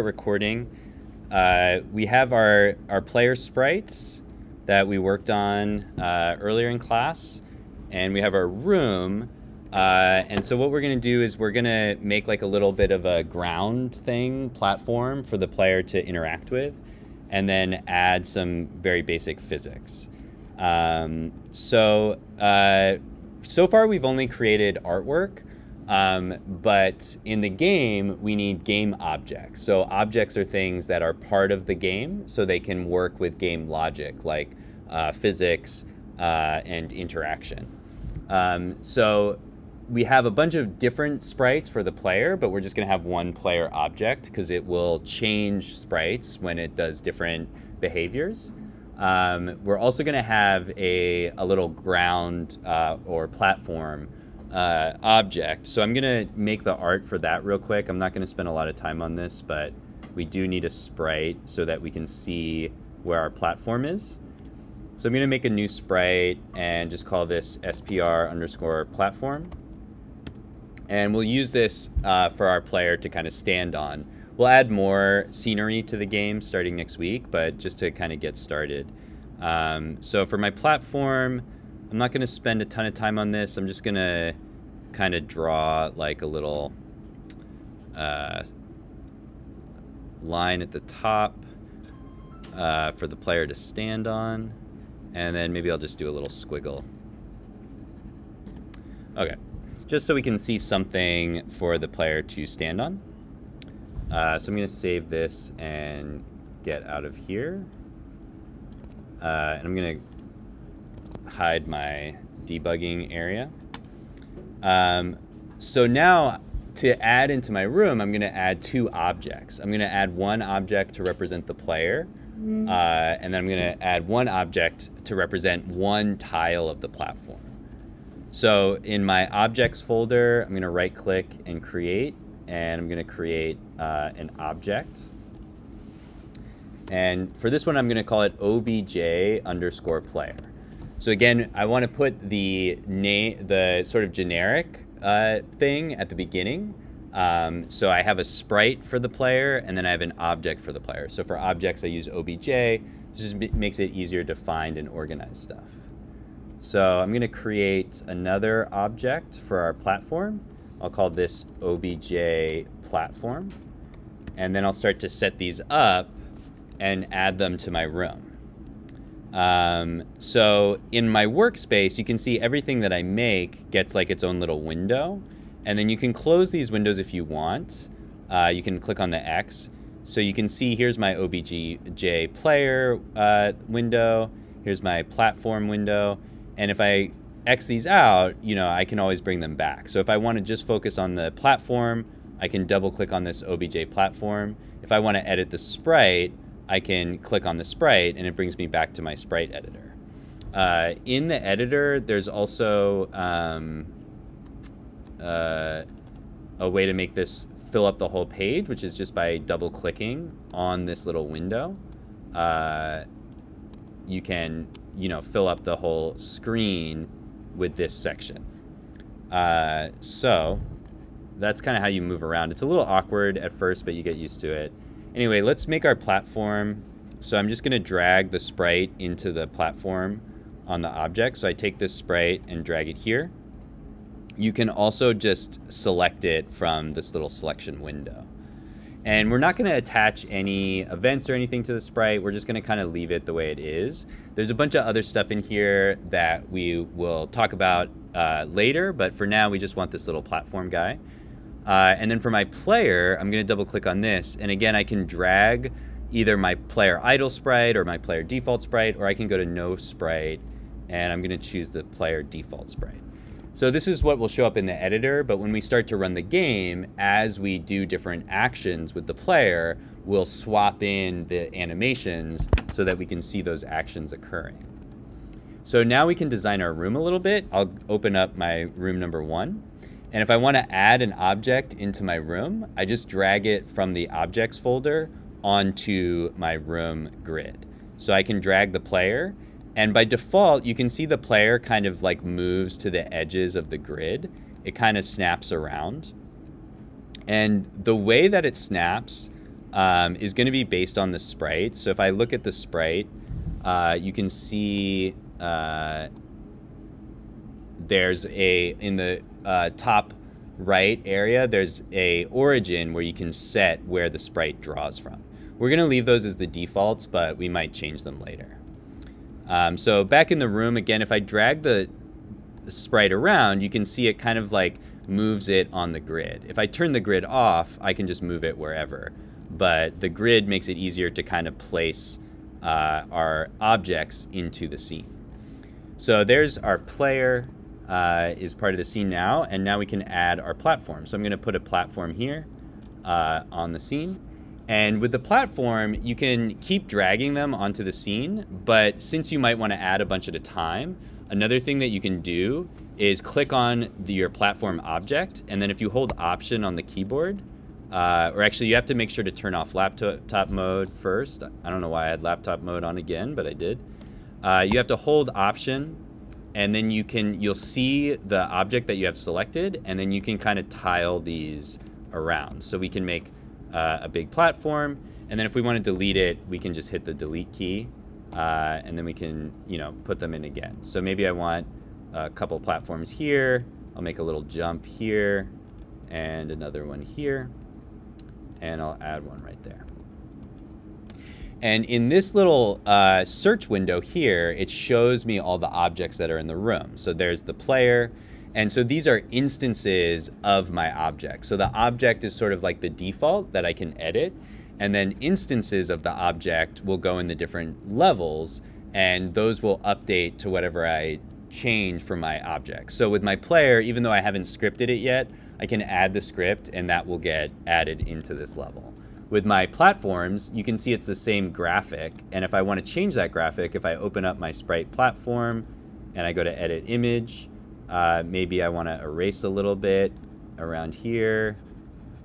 Recording. We have our player sprites that we worked on earlier in class, and we have our room. And so what we're going to do is we're going to make like a little bit of a ground thing, platform for the player to interact with, and then add some very basic physics. So far we've only created artwork. But in the game, we need game objects. So objects are things that are part of the game, so they can work with game logic, like physics and interaction. So we have a bunch of different sprites for the player, but we're just going to have one player object because it will change sprites when it does different behaviors. We're also going to have a little ground or platform object. So I'm going to make the art for that real quick. I'm not going to spend a lot of time on this, but we do need a sprite so that we can see where our platform is. So I'm going to make a new sprite and just call this SPR_platform. And we'll use this for our player to kind of stand on. We'll add more scenery to the game starting next week, but just to kind of get started. So for my platform, I'm not going to spend a ton of time on this. I'm just going to kind of draw like a little line at the top for the player to stand on. And then maybe I'll just do a little squiggle. Okay, just so we can see something for the player to stand on. So I'm going to save this and get out of here. And I'm going to hide my debugging area. So now to add into my room, I'm going to add two objects. I'm going to add one object to represent the player, and then I'm going to add one object to represent one tile of the platform. So in my objects folder, I'm going to right click and create, and I'm going to create an object. And for this one, I'm going to call it obj_player. So again, I want to put the sort of generic thing at the beginning. So I have a sprite for the player, and then I have an object for the player. So for objects, I use obj. This just makes it easier to find and organize stuff. So I'm going to create another object for our platform. I'll call this obj platform. And then I'll start to set these up and add them to my room. So in my workspace, you can see everything that I make gets like its own little window. And then you can close these windows if you want. You can click on the X. So you can see here's my obj player window. Here's my platform window. And if I X these out, I can always bring them back. So if I want to just focus on the platform, I can double click on this obj platform. If I want to edit the sprite, I can click on the sprite and it brings me back to my sprite editor. In the editor, there's also a way to make this fill up the whole page, which is just by double clicking on this little window. You can, fill up the whole screen with this section. So that's kind of how you move around. It's a little awkward at first, but you get used to it. Anyway, let's make our platform. So I'm just going to drag the sprite into the platform on the object. So I take this sprite and drag it here. You can also just select it from this little selection window. And we're not going to attach any events or anything to the sprite. We're just going to kind of leave it the way it is. There's a bunch of other stuff in here that we will talk about later, but for now we just want this little platform guy. And then for my player, I'm going to double click on this. And again, I can drag either my player idle sprite or my player default sprite, or I can go to no sprite and I'm going to choose the player default sprite. So this is what will show up in the editor, but when we start to run the game, as we do different actions with the player, we'll swap in the animations so that we can see those actions occurring. So now we can design our room a little bit. I'll open up my room number 1. And if I want to add an object into my room, I just drag it from the objects folder onto my room grid. So I can drag the player, and by default, you can see the player kind of like moves to the edges of the grid. It kind of snaps around. And the way that it snaps is going to be based on the sprite. So if I look at the sprite, you can see there's in the top right area, there's a origin where you can set where the sprite draws from. We're going to leave those as the defaults, but we might change them later. So back in the room, again, if I drag the sprite around, you can see it kind of like moves it on the grid. If I turn the grid off, I can just move it wherever. But the grid makes it easier to kind of place our objects into the scene. So there's our player is part of the scene now, and now we can add our platform. So I'm going to put a platform here on the scene. And with the platform, you can keep dragging them onto the scene, but since you might want to add a bunch at a time, another thing that you can do is click on your platform object, and then if you hold Option on the keyboard, or actually you have to make sure to turn off laptop mode first. I don't know why I had laptop mode on again, but I did. You have to hold Option, and then you'll see the object that you have selected, and then you can kind of tile these around. So we can make a big platform, and then if we want to delete it, we can just hit the delete key, and then we can, put them in again. So maybe I want a couple platforms here. I'll make a little jump here, and another one here, and I'll add one right there. And in this little search window here, it shows me all the objects that are in the room. So there's the player. And so these are instances of my object. So the object is sort of like the default that I can edit. And then instances of the object will go in the different levels. And those will update to whatever I change for my object. So with my player, even though I haven't scripted it yet, I can add the script and that will get added into this level. With my platforms, you can see it's the same graphic. And if I want to change that graphic, if I open up my sprite platform and I go to edit image, maybe I want to erase a little bit around here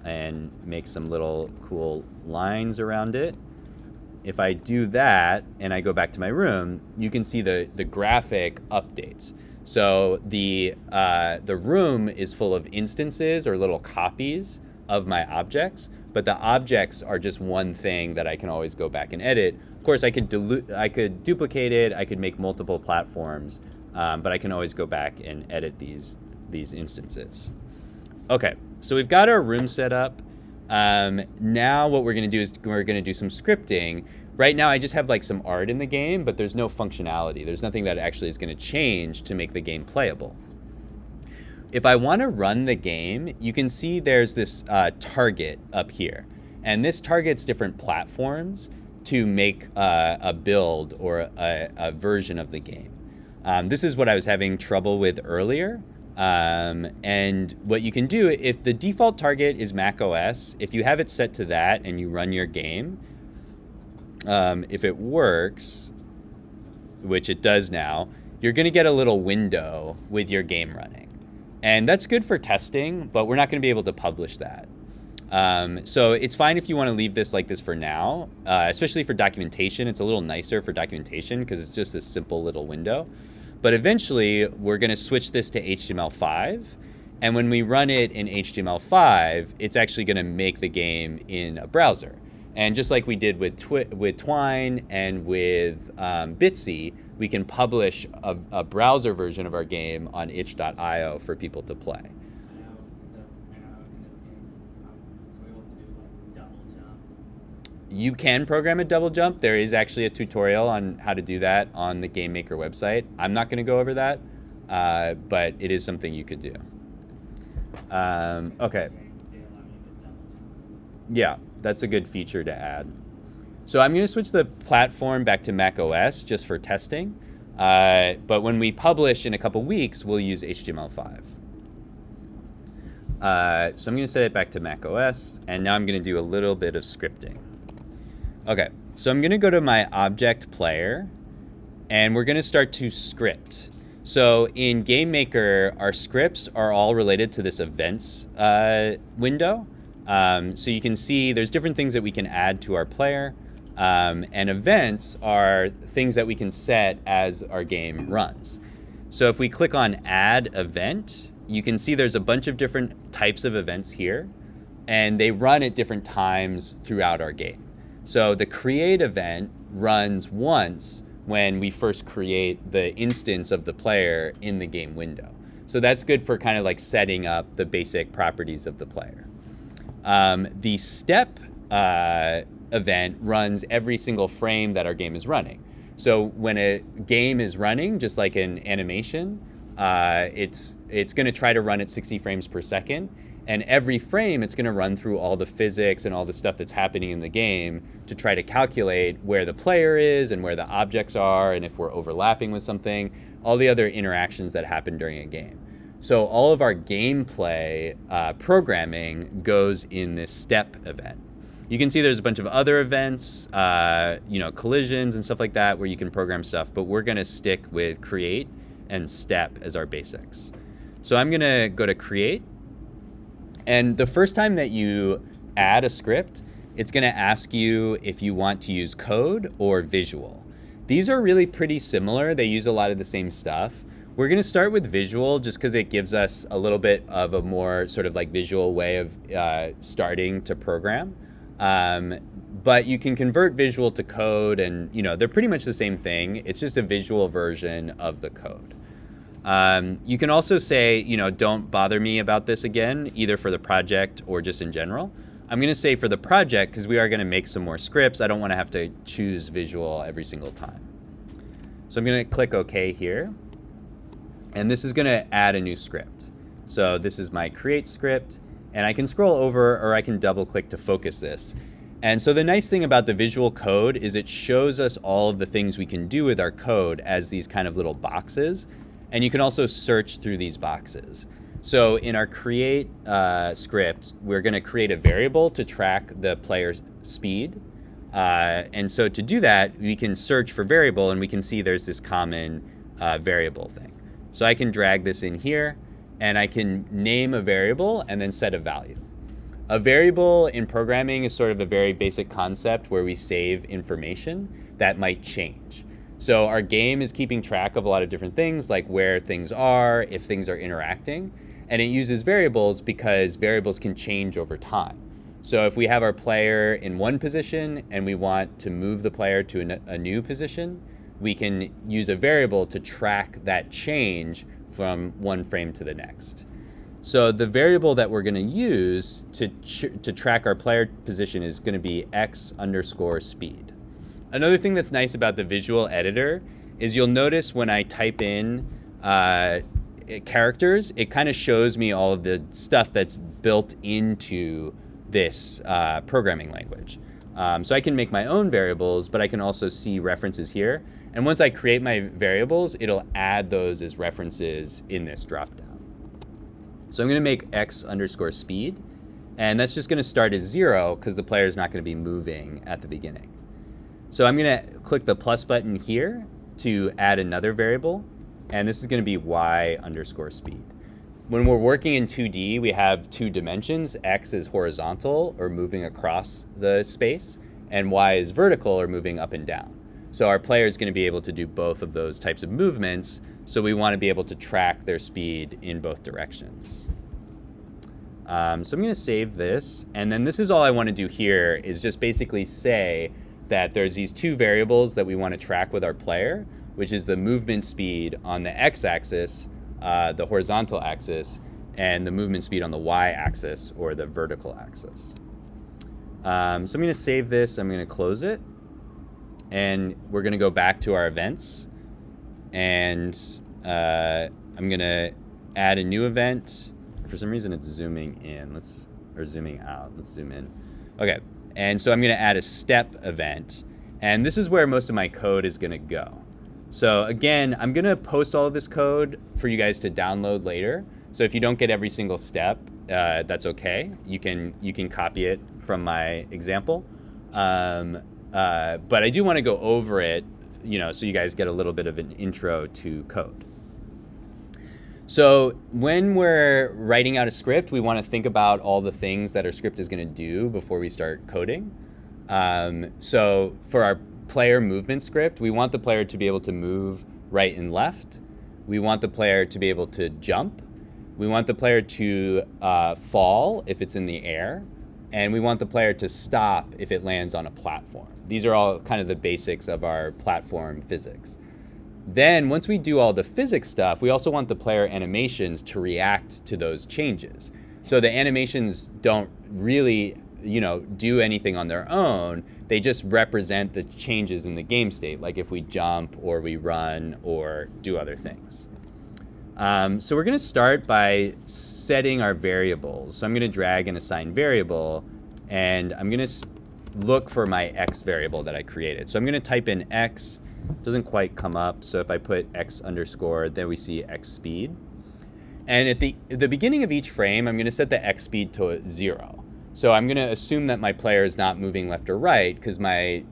and make some little cool lines around it. If I do that and I go back to my room, you can see the graphic updates. So the room is full of instances or little copies of my objects, but the objects are just one thing that I can always go back and edit. Of course, I could duplicate it, I could make multiple platforms, but I can always go back and edit these instances. Okay, so we've got our room set up. Now what we're gonna do is we're gonna do some scripting. Right now I just have like some art in the game, but there's no functionality. There's nothing that actually is gonna change to make the game playable. If I wanna run the game, you can see there's this target up here. And this targets different platforms to make a build or a version of the game. This is what I was having trouble with earlier. And what you can do, if the default target is Mac OS, if you have it set to that and you run your game, if it works, which it does now, you're gonna get a little window with your game running. And that's good for testing, but we're not gonna be able to publish that. So it's fine if you wanna leave this like this for now, especially for documentation. It's a little nicer for documentation because it's just this simple little window. But eventually, we're going to switch this to HTML5. And when we run it in HTML5, it's actually going to make the game in a browser. And just like we did with Twine and with Bitsy, we can publish a browser version of our game on itch.io for people to play. You can program a double jump. There is actually a tutorial on how to do that on the GameMaker website. I'm not going to go over that, but it is something you could do. Okay. Yeah, that's a good feature to add. So I'm going to switch the platform back to Mac OS just for testing. But when we publish in a couple weeks, we'll use HTML5. So I'm going to set it back to Mac OS, and now I'm going to do a little bit of scripting. Okay, so I'm gonna go to my object player and we're gonna start to script. So in GameMaker, our scripts are all related to this events window. So you can see there's different things that we can add to our player, and events are things that we can set as our game runs. So if we click on add event, you can see there's a bunch of different types of events here. and they run at different times throughout our game. So the create event runs once when we first create the instance of the player in the game window. So that's good for kind of like setting up the basic properties of the player. The step event runs every single frame that our game is running. So when a game is running, just like an animation, it's going to try to run at 60 frames per second. And every frame, it's going to run through all the physics and all the stuff that's happening in the game to try to calculate where the player is and where the objects are and if we're overlapping with something, all the other interactions that happen during a game. So all of our gameplay programming goes in this step event. You can see there's a bunch of other events, collisions and stuff like that where you can program stuff, but we're going to stick with create and step as our basics. So I'm going to go to create. And the first time that you add a script, it's going to ask you if you want to use code or visual. These are really pretty similar. They use a lot of the same stuff. We're going to start with visual just because it gives us a little bit of a more sort of like visual way of starting to program. But you can convert visual to code and, they're pretty much the same thing. It's just a visual version of the code. You can also say, don't bother me about this again, either for the project or just in general. I'm going to say for the project, because we are going to make some more scripts, I don't want to have to choose visual every single time. So I'm going to click OK here. And this is going to add a new script. So this is my create script. And I can scroll over or I can double click to focus this. And so the nice thing about the visual code is it shows us all of the things we can do with our code as these kind of little boxes. And you can also search through these boxes. So in our create script, we're going to create a variable to track the player's speed. And so to do that, we can search for variable and we can see there's this common variable thing. So I can drag this in here and I can name a variable and then set a value. A variable in programming is sort of a very basic concept where we save information that might change. So our game is keeping track of a lot of different things, like where things are, if things are interacting, and it uses variables because variables can change over time. So if we have our player in one position and we want to move the player to a new position, we can use a variable to track that change from one frame to the next. So the variable that we're going to use to track our player position is going to be x_speed. Another thing that's nice about the visual editor is you'll notice when I type in characters, it kind of shows me all of the stuff that's built into this programming language. So I can make my own variables, but I can also see references here. And once I create my variables, it'll add those as references in this dropdown. So I'm going to make x_speed, and that's just going to start as 0 because the player is not going to be moving at the beginning. So I'm going to click the plus button here to add another variable, and this is going to be y_speed. When we're working in 2D, we have two dimensions. X is horizontal, or moving across the space, and y is vertical, or moving up and down. So our player is going to be able to do both of those types of movements, so we want to be able to track their speed in both directions. So I'm going to save this, and then this is all I want to do here is just basically say that there's these two variables that we want to track with our player, which is the movement speed on the x-axis, the horizontal axis, and the movement speed on the y-axis, or the vertical axis. So I'm going to save this, I'm going to close it, and we're going to go back to our events, and I'm going to add a new event. For some reason it's zooming in, or zooming out. Let's zoom in. Okay, and so I'm going to add a step event, and this is where most of my code is going to go. So again, I'm going to post all of this code for you guys to download later. So if you don't get every single step, that's okay. You can copy it from my example. But I do want to go over it, so you guys get a little bit of an intro to code. So when we're writing out a script, we want to think about all the things that our script is going to do before we start coding. So for our player movement script, we want the player to be able to move right and left. We want the player to be able to jump. We want the player to fall if it's in the air. and we want the player to stop if it lands on a platform. These are all kind of the basics of our platform physics. Then once we do all the physics stuff, we also want the player animations to react to those changes. So the animations don't really, do anything on their own. They just represent the changes in the game state, like if we jump or we run or do other things. So we're going to start by setting our variables. So I'm going to drag an assigned variable, and I'm going to look for my x variable that I created. So I'm going to type in x. It doesn't quite come up. So if I put x underscore, then we see x speed. And at the beginning of each frame, I'm going to set the x speed to 0. So I'm going to assume that my player is not moving left or right, because my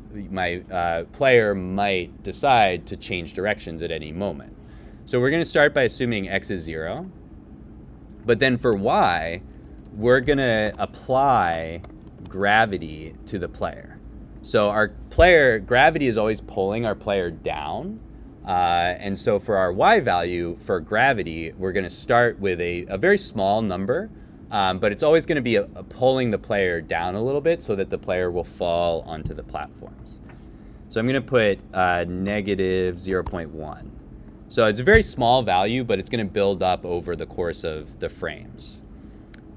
player might decide to change directions at any moment. So we're going to start by assuming x is 0. But then for y, we're going to apply gravity to the player. So our gravity is always pulling our player down. And so for our y value, for gravity, we're going to start with a very small number. But it's always going to be pulling the player down a little bit so that the player will fall onto the platforms. So I'm going to put negative 0.1. So it's a very small value, but it's going to build up over the course of the frames.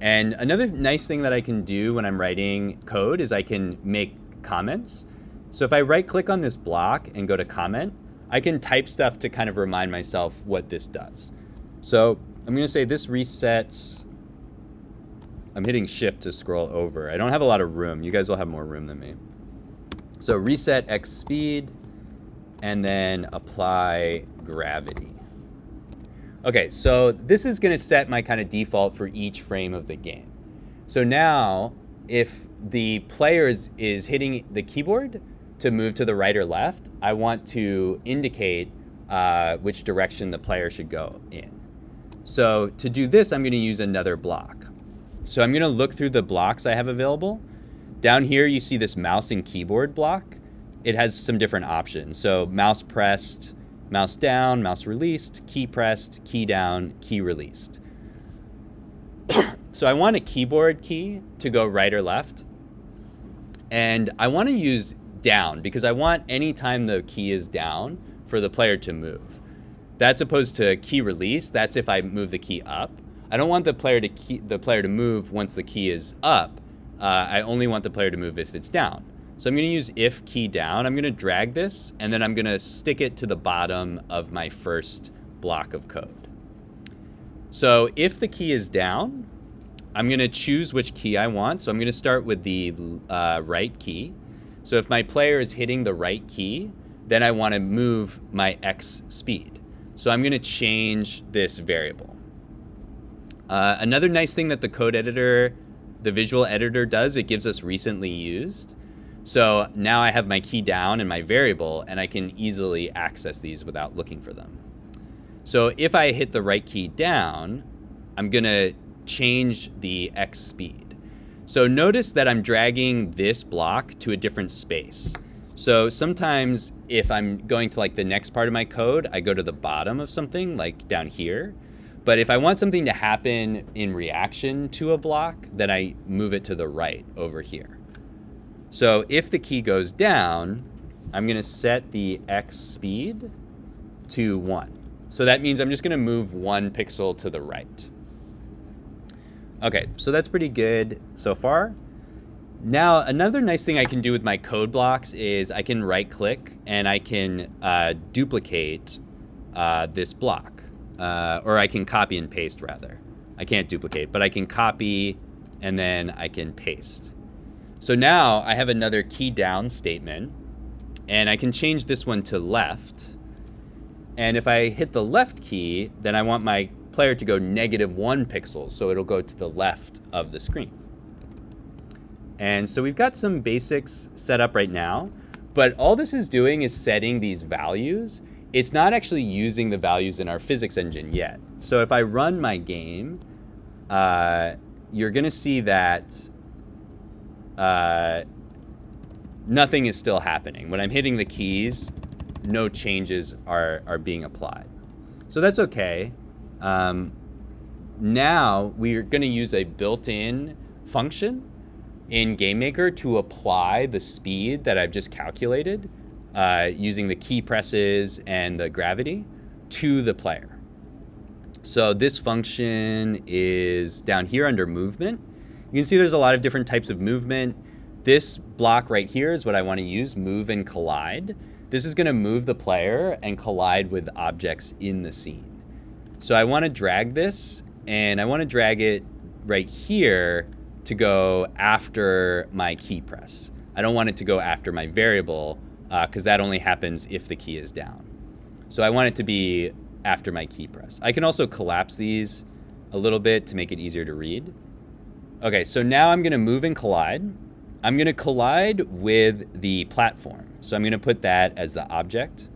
And another nice thing that I can do when I'm writing code is I can make comments. So if I right click on this block and go to comment, I can type stuff to kind of remind myself what this does. So I'm going to say this resets. I'm hitting shift to scroll over. I don't have a lot of room. You guys will have more room than me. So reset x speed, and then apply gravity. Okay, so this is going to set my kind of default for each frame of the game. So now, if the player is hitting the keyboard to move to the right or left, I want to indicate which direction the player should go in. So to do this, I'm going to use another block. So I'm going to look through the blocks I have available. Down here, you see this mouse and keyboard block. It has some different options. So mouse pressed, mouse down, mouse released, key pressed, key down, key released. So I want a keyboard key to go right or left. And I want to use down because I want any time the key is down for the player to move. That's opposed to key release. That's if I move the key up. I don't want the player to move once the key is up. I only want the player to move if it's down. So I'm going to use if key down. I'm going to drag this, and then I'm going to stick it to the bottom of my first block of code. So if the key is down, I'm going to choose which key I want. So I'm going to start with the right key. So if my player is hitting the right key, then I want to move my x speed. So I'm going to change this variable. Another nice thing that the code editor, the visual editor does, it gives us recently used. So now I have my key down and my variable, and I can easily access these without looking for them. So if I hit the right key down, I'm going to change the x speed. So notice that I'm dragging this block to a different space. So sometimes if I'm going to like the next part of my code, I go to the bottom of something like down here. But if I want something to happen in reaction to a block, then I move it to the right over here. So if the key goes down, I'm going to set the x speed to 1. So that means I'm just going to move 1 pixel to the right. Okay, so that's pretty good so far. Now, another nice thing I can do with my code blocks is I can right click and I can duplicate this block. Or I can copy and paste rather. I can't duplicate, but I can copy and then I can paste. So now I have another key down statement, and I can change this one to left. And if I hit the left key, then I want my player to go -1 pixels, so it'll go to the left of the screen. And so we've got some basics set up right now, but all this is doing is setting these values. It's not actually using the values in our physics engine yet. So if I run my game, you're going to see that nothing is still happening. When I'm hitting the keys, no changes are being applied. So that's okay. Now we're going to use a built-in function in GameMaker to apply the speed that I've just calculated using the key presses and the gravity to the player. So this function is down here under movement. You can see there's a lot of different types of movement. This block right here is what I want to use, move and collide. This is going to move the player and collide with objects in the scene. So I want to drag this, and I want to drag it right here to go after my key press. I don't want it to go after my variable because that only happens if the key is down. So I want it to be after my key press. I can also collapse these a little bit to make it easier to read. Okay, so now I'm going to move and collide. I'm going to collide with the platform. So I'm going to put that as the object.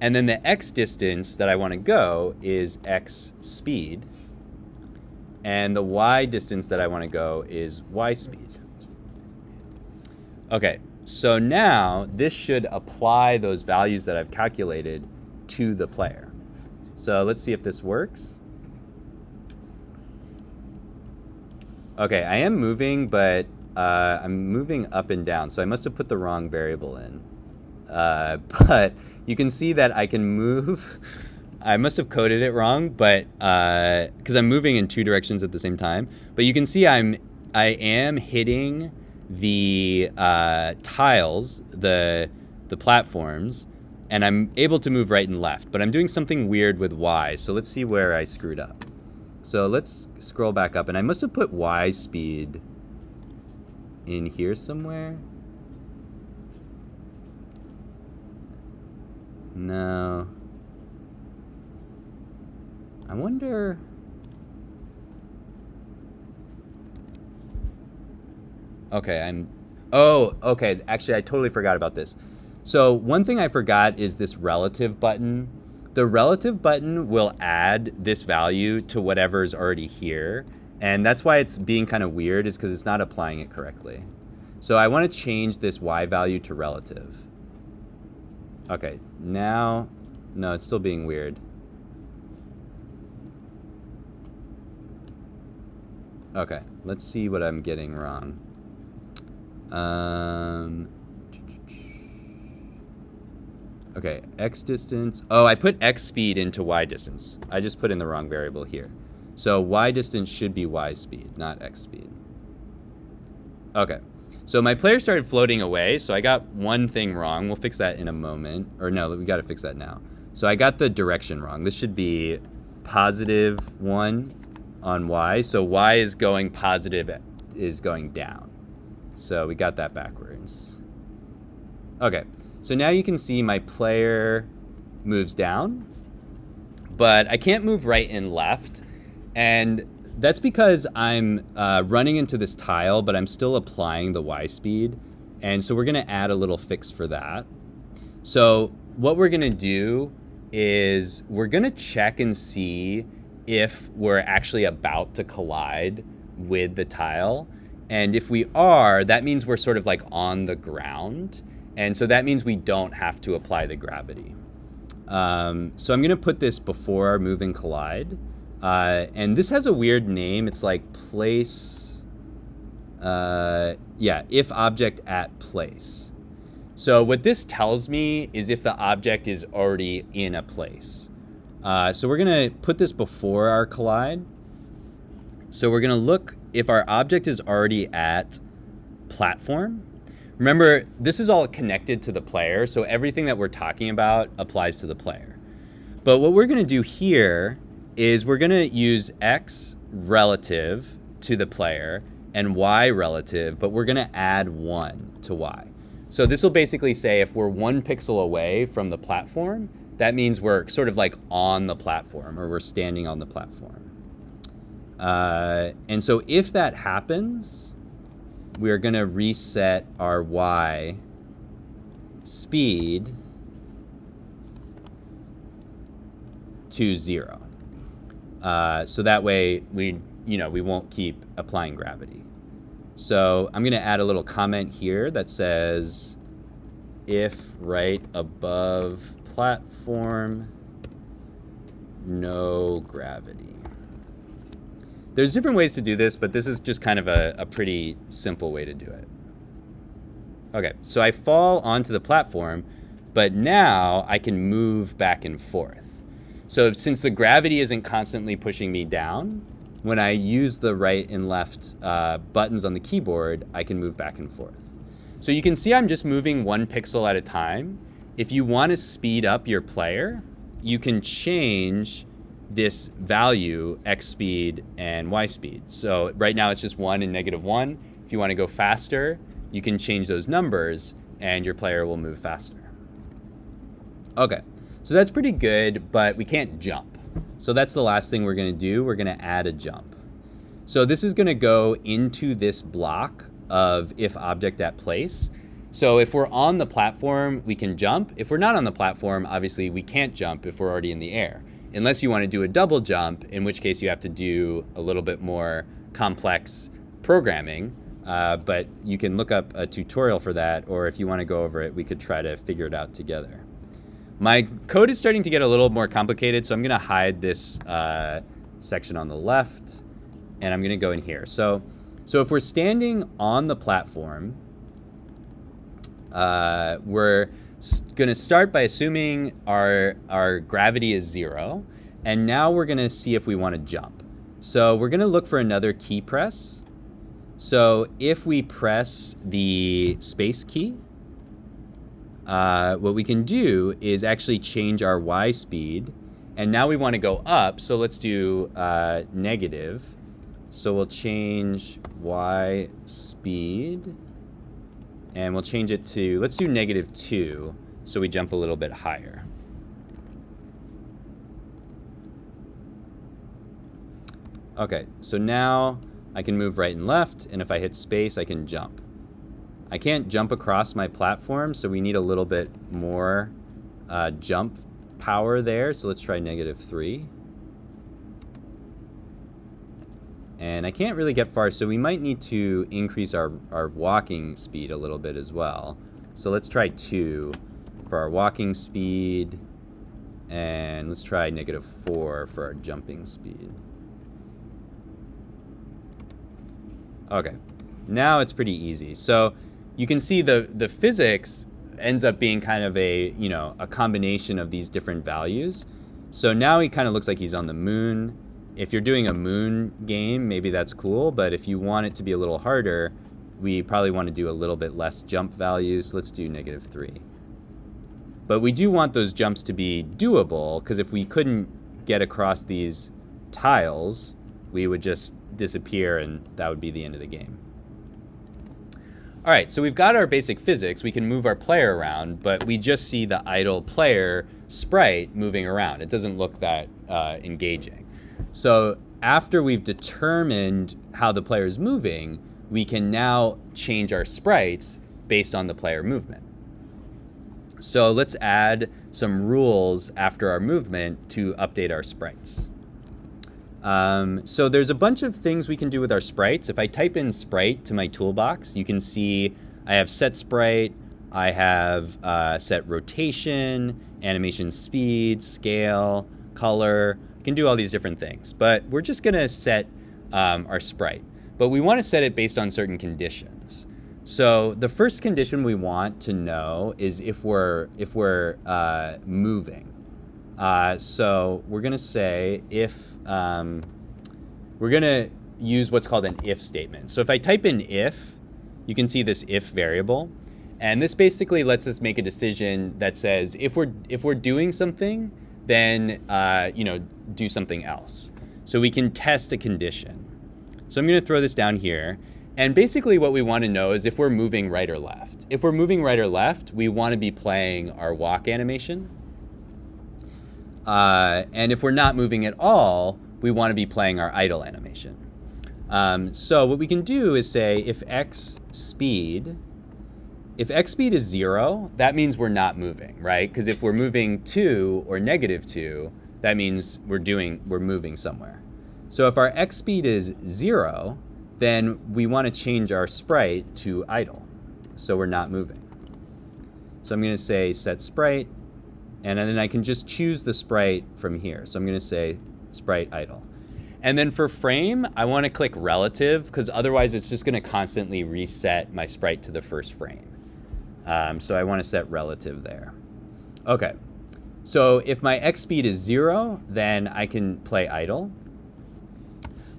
And then the x distance that I want to go is x speed. And the y distance that I want to go is y speed. Okay, so now this should apply those values that I've calculated to the player. So let's see if this works. Okay, I am moving, but I'm moving up and down, so I must have put the wrong variable in. But you can see that I can move. I must have coded it wrong, but because I'm moving in two directions at the same time. But you can see I am hitting the tiles, the platforms, and I'm able to move right and left. But I'm doing something weird with Y, so let's see where I screwed up. So let's scroll back up, and I must have put Y speed in here somewhere. No. I wonder. Okay, oh, okay. Actually, I totally forgot about this. So one thing I forgot is this relative button. The relative button will add this value to whatever's already here. And that's why it's being kind of weird, is because it's not applying it correctly. So I want to change this y value to relative. Okay, now, no, it's still being weird. Okay, let's see what I'm getting wrong. Okay, x distance. Oh, I put x speed into y distance. I just put in the wrong variable here. So y distance should be y speed, not x speed. Okay, so my player started floating away, so I got one thing wrong. We'll fix that in a moment. Or no, we got to fix that now. So I got the direction wrong. This should be +1 on y. So y is going positive, is going down. So we got that backwards. Okay, so now you can see my player moves down, but I can't move right and left. And that's because I'm running into this tile, but I'm still applying the y speed. And so we're going to add a little fix for that. So what we're going to do is we're going to check and see if we're actually about to collide with the tile. And if we are, that means we're sort of like on the ground. And so that means we don't have to apply the gravity. So I'm going to put this before our move and collide. And this has a weird name. It's like place, if object at place. So what this tells me is if the object is already in a place. So we're going to put this before our collide. So we're going to look if our object is already at platform. Remember, this is all connected to the player, so everything that we're talking about applies to the player. But what we're going to do here is we're going to use x relative to the player and y relative, but we're going to add 1 to y. So this will basically say if we're 1 pixel away from the platform, that means we're sort of like on the platform, or we're standing on the platform. And so if that happens, we're going to reset our y speed to 0. So that way we won't keep applying gravity. So I'm going to add a little comment here that says if right above platform, no gravity. There's different ways to do this, but this is just kind of a pretty simple way to do it. Okay, so I fall onto the platform, but now I can move back and forth. So since the gravity isn't constantly pushing me down, when I use the right and left buttons on the keyboard, I can move back and forth. So you can see I'm just moving 1 pixel at a time. If you want to speed up your player, you can change this value, x speed and y speed. So right now it's just 1 and -1. If you want to go faster, you can change those numbers and your player will move faster. Okay, so that's pretty good, but we can't jump. So that's the last thing we're going to do. We're going to add a jump. So this is going to go into this block of if object at place. So if we're on the platform, we can jump. If we're not on the platform, obviously we can't jump if we're already in the air, unless you want to do a double jump, in which case you have to do a little bit more complex programming. But you can look up a tutorial for that, or if you want to go over it, we could try to figure it out together. My code is starting to get a little more complicated, so I'm going to hide this section on the left, and I'm going to go in here. So if we're standing on the platform, we're going to start by assuming our gravity is 0, and now we're going to see if we want to jump. So we're going to look for another key press. So if we press the space key, what we can do is actually change our y speed, and now we want to go up, so let's do negative. So we'll change y speed, and we'll change it to, let's do -2, so we jump a little bit higher. Okay, so now I can move right and left, and if I hit space, I can jump. I can't jump across my platform, so we need a little bit more jump power there, so let's try -3. And I can't really get far, so we might need to increase our walking speed a little bit as well. So let's try 2 for our walking speed, and let's try -4 for our jumping speed. Okay, now it's pretty easy. So you can see the physics ends up being kind of a combination of these different values. So now he kind of looks like he's on the moon. If you're doing a moon game, maybe that's cool, but if you want it to be a little harder, we probably want to do a little bit less jump values. So let's do -3. But we do want those jumps to be doable, because if we couldn't get across these tiles, we would just disappear and that would be the end of the game. All right, so we've got our basic physics. We can move our player around, but we just see the idle player sprite moving around. It doesn't look that engaging. So after we've determined how the player is moving, we can now change our sprites based on the player movement. So let's add some rules after our movement to update our sprites. So there's a bunch of things we can do with our sprites. If I type in sprite to my toolbox, you can see I have set sprite, I have set rotation, animation speed, scale, color. I can do all these different things, but we're just gonna set our sprite. But we wanna set it based on certain conditions. So the first condition we want to know is if we're moving. So we're gonna say if, we're gonna use what's called an if statement. So if I type in if, you can see this if variable, and this basically lets us make a decision that says if we're doing something, then do something else. So we can test a condition. So I'm gonna throw this down here, and basically what we want to know is if we're moving right or left. If we're moving right or left, we want to be playing our walk animation. And if we're not moving at all, we want to be playing our idle animation. So what we can do is say if x speed is 0, that means we're not moving, right? Because if we're moving 2 or -2, that means we're moving somewhere. So if our x speed is 0, then we want to change our sprite to idle, so we're not moving. So I'm going to say set sprite, and then I can just choose the sprite from here. So I'm going to say sprite idle. And then for frame, I want to click relative because otherwise it's just going to constantly reset my sprite to the first frame. So I want to set relative there. Okay. So if my X speed is 0, then I can play idle.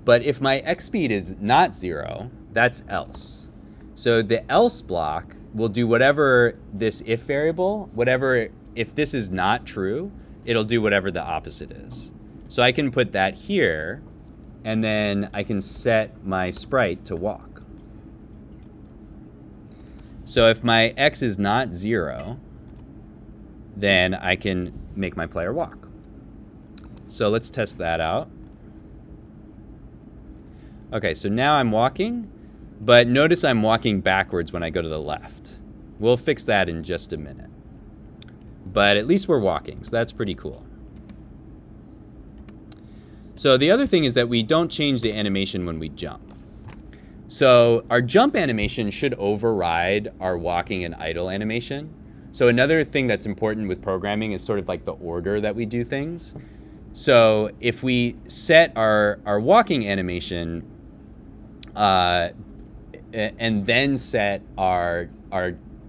But if my X speed is not 0, that's else. So the else block will do whatever this if variable, if this is not true, it'll do whatever the opposite is. So I can put that here, and then I can set my sprite to walk. So if my X is not 0, then I can make my player walk. So let's test that out. Okay, so now I'm walking, but notice I'm walking backwards when I go to the left. We'll fix that in just a minute. But at least we're walking, so that's pretty cool. So the other thing is that we don't change the animation when we jump. So our jump animation should override our walking and idle animation. So another thing that's important with programming is sort of like the order that we do things. So if we set our walking animation and then set our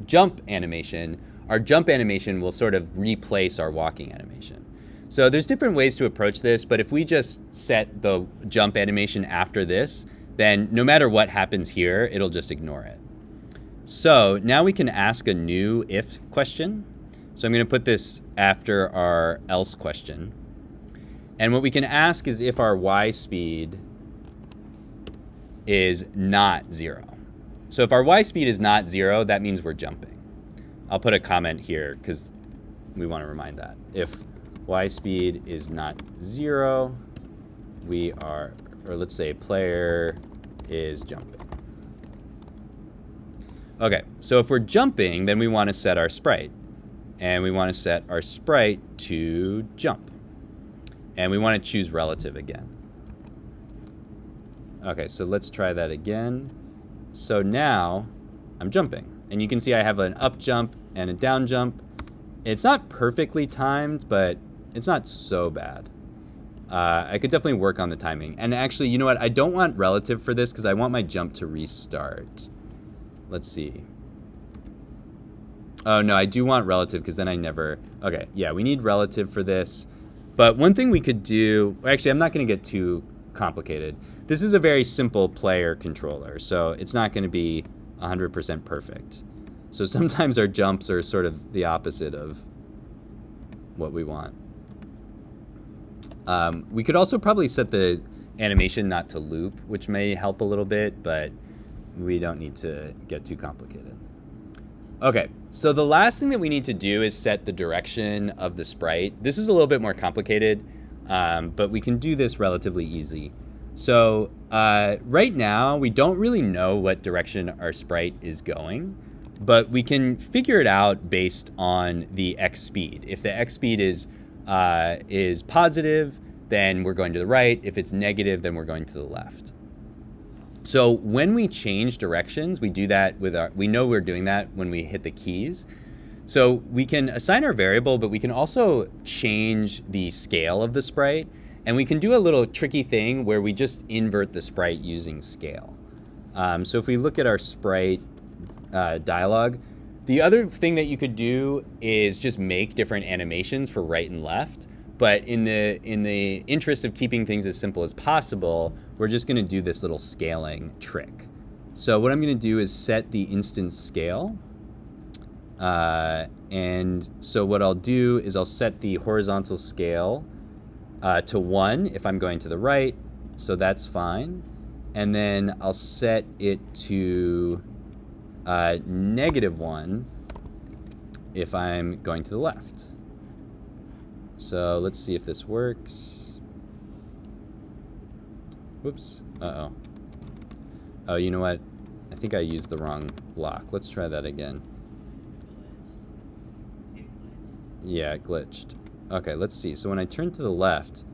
jump animation will sort of replace our walking animation. So there's different ways to approach this, but if we just set the jump animation after this, then no matter what happens here, it'll just ignore it. So now we can ask a new if question. So I'm going to put this after our else question. And what we can ask is if our y speed is not 0. So if our y speed is not 0, that means we're jumping. I'll put a comment here because we want to remind that. If y speed is not 0, we are, or let's say player is jumping. Okay, so if we're jumping, then we want to set our sprite. And we want to set our sprite to jump. And we want to choose relative again. Okay, so let's try that again. So now I'm jumping. And you can see I have an up jump and a down jump. It's not perfectly timed, but it's not so bad. I could definitely work on the timing. And actually, you know what? I don't want relative for this because I want my jump to restart. Let's see. Oh, no, I do want relative because then I never... Okay, yeah, we need relative for this. But one thing we could do... Actually, I'm not going to get too complicated. This is a very simple player controller, so it's not going to be 100% perfect. So sometimes our jumps are sort of the opposite of what we want. We could also probably set the animation not to loop, which may help a little bit, but we don't need to get too complicated. Okay, so the last thing that we need to do is set the direction of the sprite. This is a little bit more complicated, but we can do this relatively easy. So right now, we don't really know what direction our sprite is going, but we can figure it out based on the x speed. If the x speed is positive, then we're going to the right. If it's negative, then we're going to the left. So when we change directions, we do that with we know we're doing that when we hit the keys. So we can assign our variable, but we can also change the scale of the sprite. And we can do a little tricky thing where we just invert the sprite using scale. So if we look at our sprite dialog, the other thing that you could do is just make different animations for right and left. But in the interest of keeping things as simple as possible, we're just going to do this little scaling trick. So what I'm going to do is set the instance scale. And so what I'll do is I'll set the horizontal scale to 1 if I'm going to the right. So that's fine. And then I'll set it to -1 if I'm going to the left. So let's see if this works. Whoops. Uh-oh. Oh, you know what? I think I used the wrong block. Let's try that again. Yeah, it glitched. Okay, let's see. So when I turn to the left,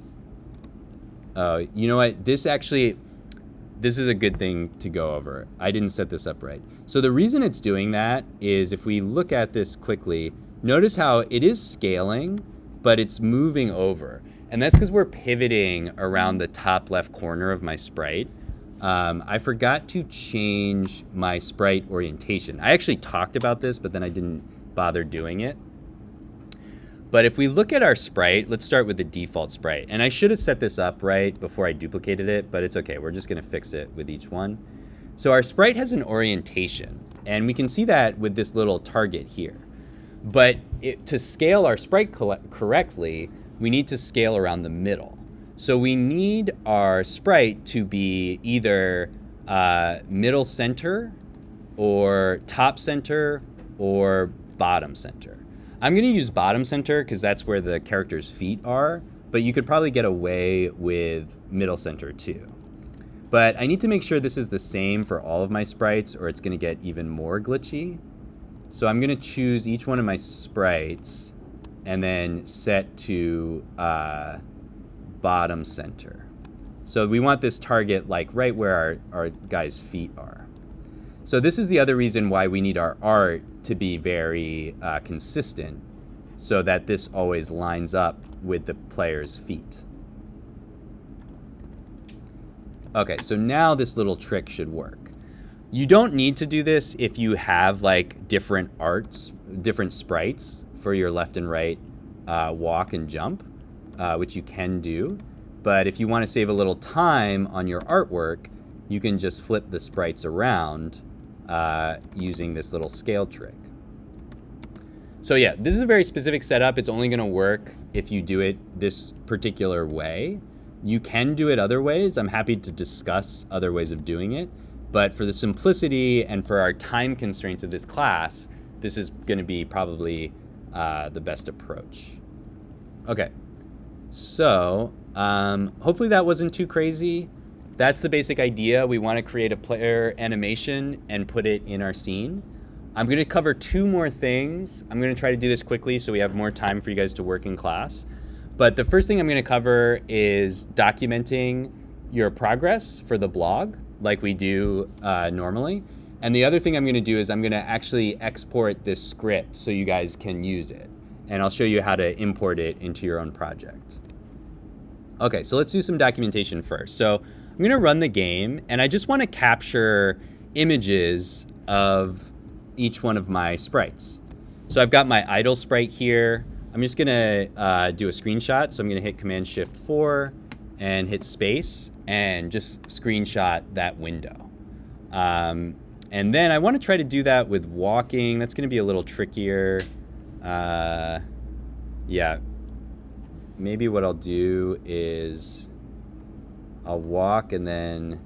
you know what? This is a good thing to go over. I didn't set this up right. So the reason it's doing that is if we look at this quickly, notice how it is scaling, but it's moving over. And that's because we're pivoting around the top left corner of my sprite. I forgot to change my sprite orientation. I actually talked about this, but then I didn't bother doing it. But if we look at our sprite, let's start with the default sprite. And I should have set this up right before I duplicated it, but it's okay. We're just going to fix it with each one. So our sprite has an orientation, and we can see that with this little target here. But to scale our sprite correctly, we need to scale around the middle. So we need our sprite to be either middle center or top center or bottom center. I'm going to use bottom center because that's where the character's feet are, but you could probably get away with middle center too. But I need to make sure this is the same for all of my sprites or it's going to get even more glitchy. So I'm going to choose each one of my sprites and then set to bottom center. So we want this target like right where our guy's feet are. So this is the other reason why we need our art to be very consistent so that this always lines up with the player's feet. Okay, so now this little trick should work. You don't need to do this if you have like different arts, different sprites for your left and right walk and jump, which you can do. But if you want to save a little time on your artwork, you can just flip the sprites around using this little scale trick. So yeah, this is a very specific setup. It's only going to work if you do it this particular way. You can do it other ways. I'm happy to discuss other ways of doing it. But for the simplicity and for our time constraints of this class, this is going to be probably the best approach. Okay, so hopefully that wasn't too crazy. That's the basic idea. We want to create a player animation and put it in our scene. I'm going to cover two more things. I'm going to try to do this quickly so we have more time for you guys to work in class. But the first thing I'm going to cover is documenting your progress for the blog like we do normally. And the other thing I'm going to do is I'm going to actually export this script so you guys can use it. And I'll show you how to import it into your own project. Okay, so let's do some documentation first. So I'm going to run the game, and I just want to capture images of each one of my sprites. So I've got my idle sprite here. I'm just going to do a screenshot. So I'm going to hit Command-Shift-4 and hit space and just screenshot that window. And then I want to try to do that with walking. That's going to be a little trickier. Yeah, maybe what I'll do is I'll walk and then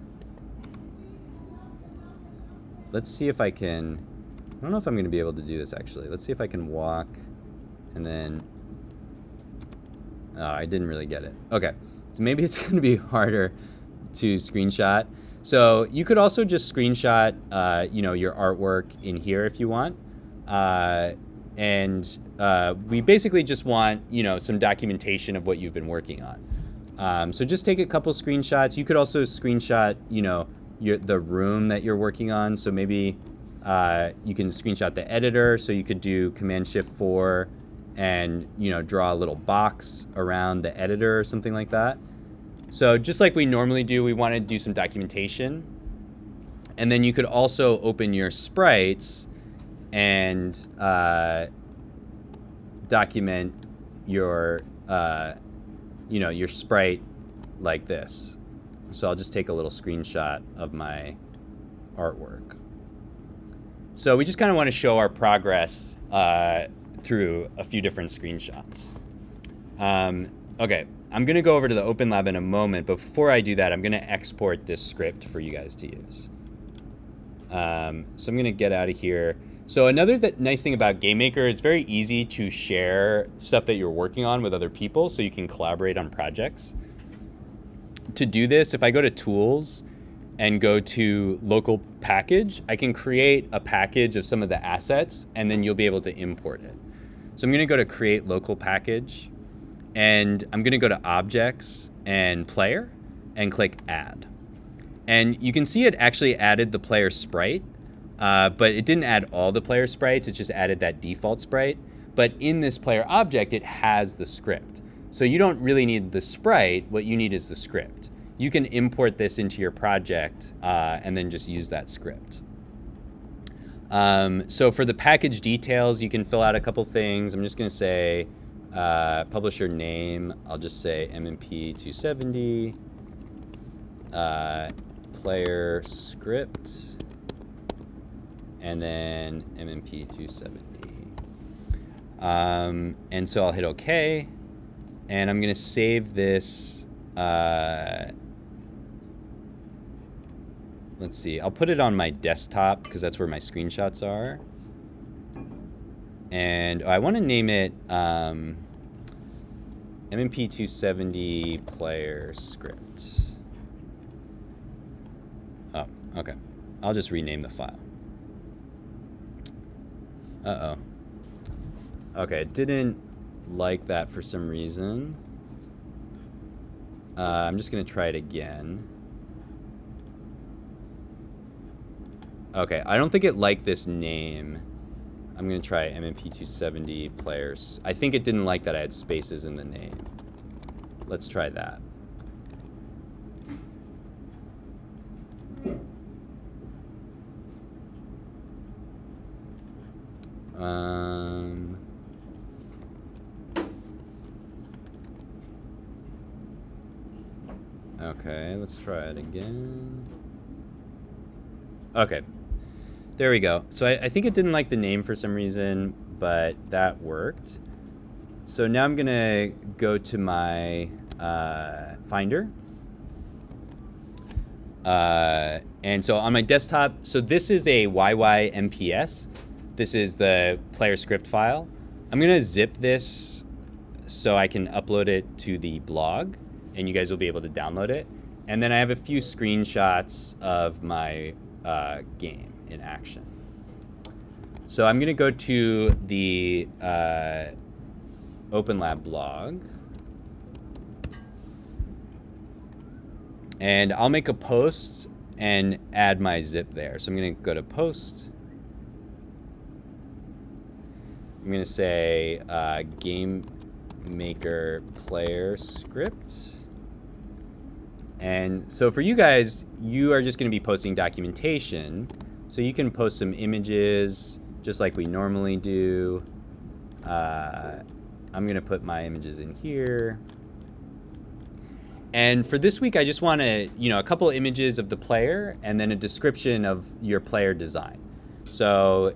let's see if I can, I don't know if I'm going to be able to do this actually. Let's see if I can walk and then, I didn't really get it. Okay, so maybe it's going to be harder to screenshot. So you could also just screenshot, your artwork in here if you want. We basically just want, some documentation of what you've been working on. So just take a couple screenshots. You could also screenshot, the room that you're working on. So maybe you can screenshot the editor. So you could do Command-Shift-4 and, draw a little box around the editor or something like that. So just like we normally do, we want to do some documentation. And then you could also open your sprites and document your, your sprite like this. So I'll just take a little screenshot of my artwork. So we just kind of want to show our progress through a few different screenshots. Okay, I'm going to go over to the Open Lab in a moment, but before I do that, I'm going to export this script for you guys to use. So I'm going to get out of here. So another nice thing about GameMaker, it's very easy to share stuff that you're working on with other people so you can collaborate on projects. To do this, if I go to Tools and go to Local Package, I can create a package of some of the assets, and then you'll be able to import it. So I'm going to go to Create Local Package, and I'm going to go to Objects and Player and click Add. And you can see it actually added the player sprite, but it didn't add all the player sprites. It just added that default sprite. But in this player object, it has the script. So you don't really need the sprite. What you need is the script. You can import this into your project and then just use that script. So for the package details, you can fill out a couple things. I'm just going to say publisher name. I'll just say MMP 270, player script, and then MMP 270. And so I'll hit OK. And I'm going to save this. Let's see. I'll put it on my desktop because that's where my screenshots are. And I want to name it MMP 270 player script. Oh, okay. I'll just rename the file. Uh-oh. Okay, it didn't like that for some reason. I'm just going to try it again. Okay, I don't think it liked this name. I'm going to try MMP 270 players. I think it didn't like that I had spaces in the name. Let's try that. Okay, let's try it again. Okay, there we go. So I think it didn't like the name for some reason, but that worked. So now I'm gonna go to my Finder. And so on my desktop, so this is a YYMPS. This is the player script file. I'm gonna zip this so I can upload it to the blog and you guys will be able to download it. And then I have a few screenshots of my game in action. So I'm gonna go to the OpenLab blog. And I'll make a post and add my zip there. So I'm gonna go to post. I'm gonna say GameMaker player script. And so for you guys, you are just gonna be posting documentation. So you can post some images just like we normally do. I'm gonna put my images in here. And for this week, I just want to, a couple images of the player and then a description of your player design. So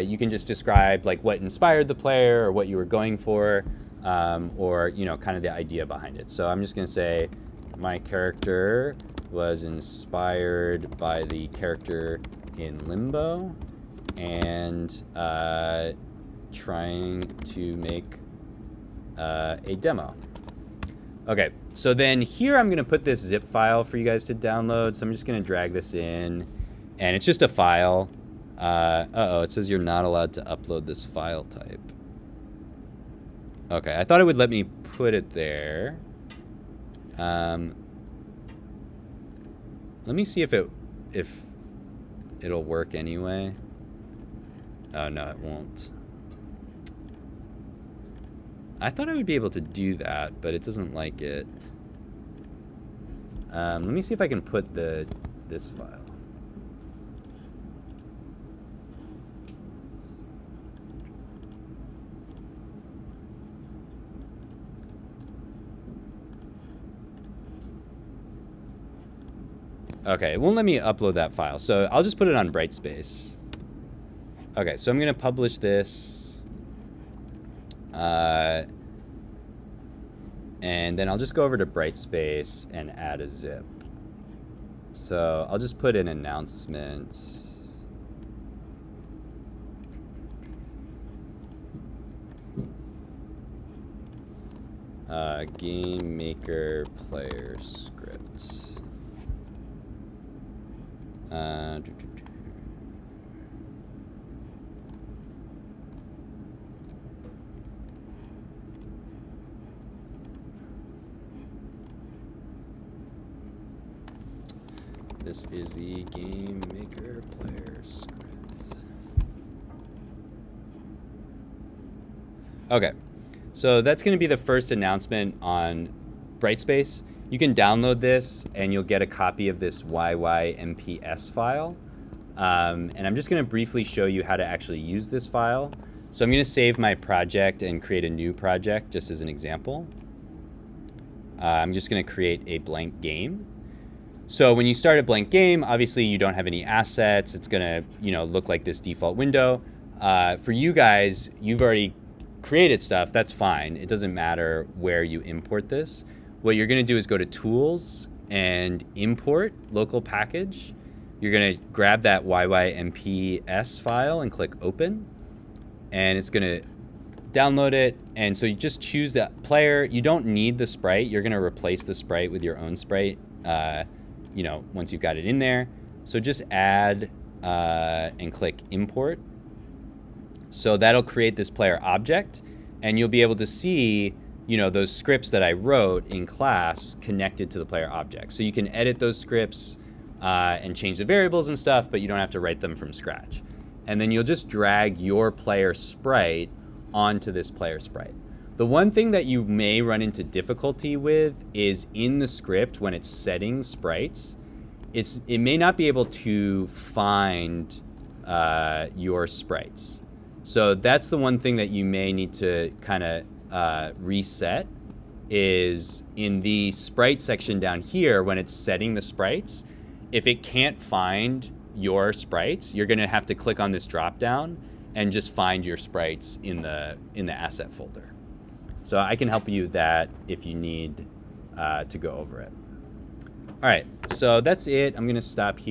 you can just describe like what inspired the player or what you were going for, or kind of the idea behind it. So I'm just going to say my character was inspired by the character in Limbo and trying to make a demo. Okay, so then here I'm gonna put this zip file for you guys to download. So I'm just gonna drag this in, and it's just a file. Uh-oh, it says you're not allowed to upload this file type. Okay, I thought it would let me put it there. Let me see if it'll work anyway. Oh no, it won't. I thought I would be able to do that, but it doesn't like it. Let me see if I can put this file. Okay, it won't let me upload that file, so I'll just put it on Brightspace. Okay, so I'm gonna publish this. And then I'll just go over to Brightspace and add a zip. So I'll just put in announcements. GameMaker player script. This is the GameMaker player script. Okay, So that's going to be the first announcement on Brightspace. You can download this and you'll get a copy of this YYMPS file. And I'm just going to briefly show you how to actually use this file. So I'm going to save my project and create a new project just as an example. I'm just going to create a blank game. So when you start a blank game, obviously you don't have any assets. It's going to, look like this default window. For you guys, you've already created stuff. That's fine. It doesn't matter where you import this. What you're going to do is go to Tools and Import Local Package. You're going to grab that YYMPS file and click Open. And it's going to download it. And so you just choose that player. You don't need the sprite. You're going to replace the sprite with your own sprite, once you've got it in there. So just add and click Import. So that'll create this player object. And you'll be able to see those scripts that I wrote in class connected to the player object. So you can edit those scripts and change the variables and stuff, but you don't have to write them from scratch. And then you'll just drag your player sprite onto this player sprite. The one thing that you may run into difficulty with is in the script when it's setting sprites, it may not be able to find your sprites. So that's the one thing that you may need to kind of reset, is in the sprite section down here when it's setting the sprites. If it can't find your sprites, you're going to have to click on this drop down and just find your sprites in the asset folder. So I can help you with that if you need to go over it. All right, so that's it. I'm going to stop here.